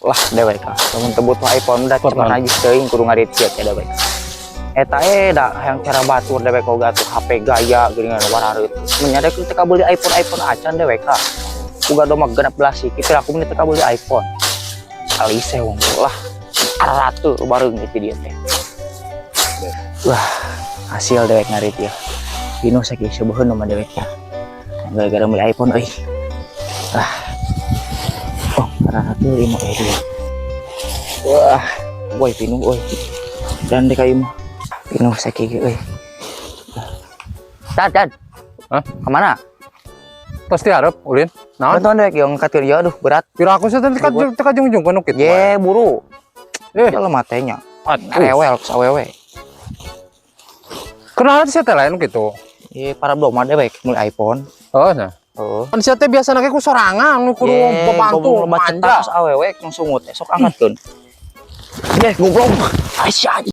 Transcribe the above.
lah dewek ka. Lamun teu butuh iPhone da cuman aja teuing kudu ngareutiet ya dewek. Eta da hayang cara batur dewek oga tuh HP gaya geuningan warareut. Mun nya teu ka beuli iPhone acan dewek ka. Uga doma genep belas sih, kira aku teu ka beuli iPhone. Alise wong lah. Aratu bareng gitu dia teh. Wah, hasil dewek ngarit ya. Pino sakieu seubeheun mah dewek ya. Gara-gara beli iPhone euy. Oh, aratu lima dia. Wah, boy pino euy. Dan dek ieu mah. Pino sakieu euy. Dad. Hah? Kemana? Pasti harap ulin. Naon? Bantuan dek yang katir ya aduh berat. Pira aku teh teka jungjung kono kitu. Ye, buru. Jalan matenya. Aduh. Rewel sawewe. Kenapa sih teh lain gitu? Para belum ada baik mulai iPhone. Oh, nah. Oh. Kan sia teh biasa nake ku sorangan, nu kudu bebantu manja. Awewe langsung sungut sok angkatkeun. Goblok. Aisyah.